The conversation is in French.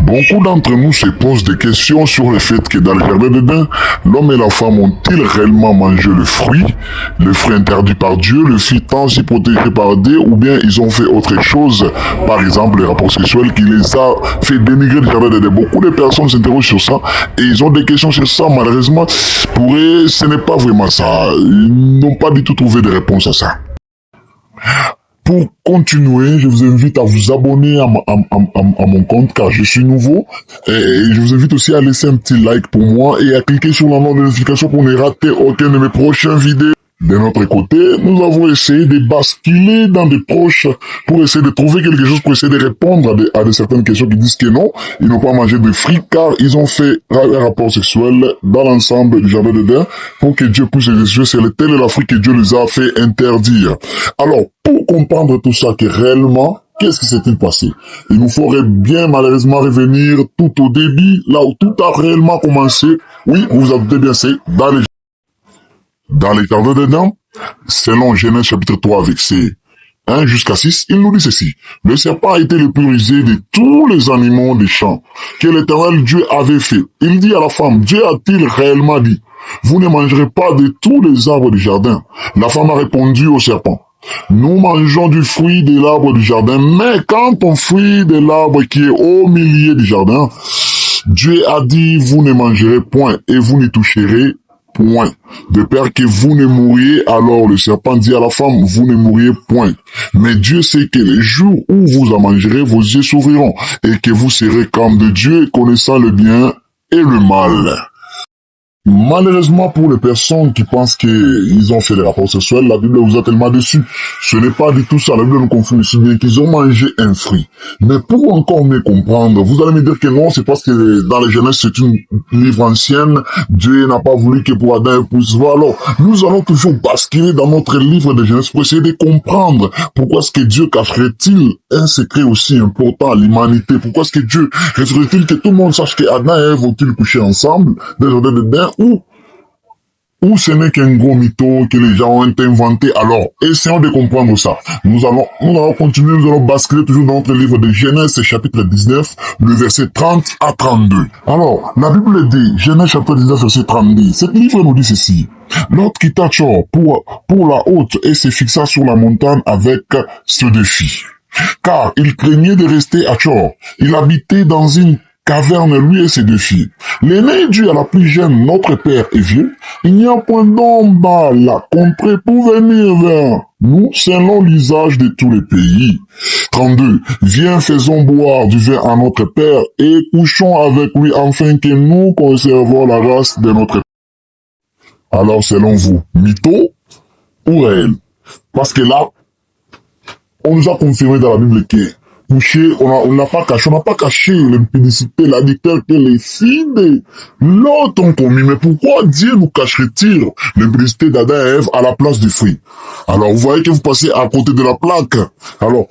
Beaucoup d'entre nous se posent des questions sur le fait que dans le jardin d'Éden, l'homme et la femme ont-ils réellement mangé le fruit interdit par Dieu, le fruit tant si protégé par Dieu, ou bien ils ont fait autre chose, par exemple les rapports sexuels qui les a fait dénigrer le jardin d'Éden. Beaucoup de personnes s'interrogent sur ça et ils ont des questions sur ça. Malheureusement, pour eux, ce n'est pas vraiment ça. Ils n'ont pas du tout trouvé de réponse à ça. Pour continuer, je vous invite à vous abonner à mon compte car je suis nouveau et je vous invite aussi à laisser un petit like pour moi et à cliquer sur la notification pour ne rater aucune de mes prochaines vidéos. De notre côté, nous avons essayé de basculer dans des proches pour essayer de trouver quelque chose, pour essayer de répondre à certaines questions qui disent que non, ils n'ont pas mangé de fruits car ils ont fait un rapport sexuel dans l'ensemble du jardin d'Éden pour que Dieu puisse les juger. C'est tel est la fruit que Dieu les a fait interdire. Alors, pour comprendre tout ça, que réellement, qu'est-ce qui s'est-il passé? Il nous faudrait bien malheureusement revenir tout au début, là où tout a réellement commencé. Oui, vous vous en doutez bien, c'est dans les jardins d'Éden, selon Genèse chapitre 3 verset 1 jusqu'à 6, il nous dit ceci. Le serpent a été le plus rusé de tous les animaux des champs que l'Éternel Dieu avait fait. Il dit à la femme, Dieu a-t-il réellement dit, vous ne mangerez pas de tous les arbres du jardin? La femme a répondu au serpent, nous mangeons du fruit de l'arbre du jardin, mais quand on fruit de l'arbre qui est au milieu du jardin, Dieu a dit, vous ne mangerez point et vous ne toucherez point, de peur que vous ne mouriez. Alors le serpent dit à la femme, vous ne mouriez point. Mais Dieu sait que le jour où vous en mangerez, vos yeux s'ouvriront, et que vous serez comme de Dieu, connaissant le bien et le mal. Malheureusement, pour les personnes qui pensent qu'ils ont fait des rapports sexuels, la Bible vous a tellement déçu. Ce n'est pas du tout ça. La Bible nous confirme si bien qu'ils ont mangé un fruit. Mais pour encore mieux comprendre, vous allez me dire que non, c'est parce que dans les Genèse, c'est une livre ancienne. Dieu n'a pas voulu que pour Adam et pour Eva. Alors, nous allons toujours basculer dans notre livre de Genèse pour essayer de comprendre pourquoi est-ce que Dieu cacherait-il un secret aussi important à l'humanité. Pourquoi est-ce que Dieu resterait-il que tout le monde sache que Adam et Ève ont-ils couché ensemble dans le jardin d'Éden, ou ce n'est qu'un gros mytho que les gens ont inventé. Alors, essayons de comprendre ça. Nous allons continuer, nous allons basculer toujours dans notre livre de Genèse, chapitre 19, le verset 30 à 32. Alors, la Bible dit, Genèse chapitre 19, verset 32, ce livre nous dit ceci. L'autre quitta Tchor pour la haute et se fixa sur la montagne avec ce défi. Car il craignait de rester à Tchor. Il habitait dans une caverne, lui et ses deux filles. L'aîné dit à la plus jeune, notre père est vieux, il n'y a point d'homme à la contrée pour venir vers nous, selon l'usage de tous les pays. 32. Viens, faisons boire du vin à notre père et couchons avec lui, afin que nous conservons la race de notre père. Alors, selon vous, mytho ou réel? Parce que là, on nous a confirmé dans la Bible que couché, on n'a pas caché l'impudicité, l'adultère que les filles de l'autre ont commis. Mais pourquoi Dieu nous cacherait-il l'impudicité d'Adam et Ève à la place du fruit? Alors, vous voyez que vous passez à côté de la plaque. Alors,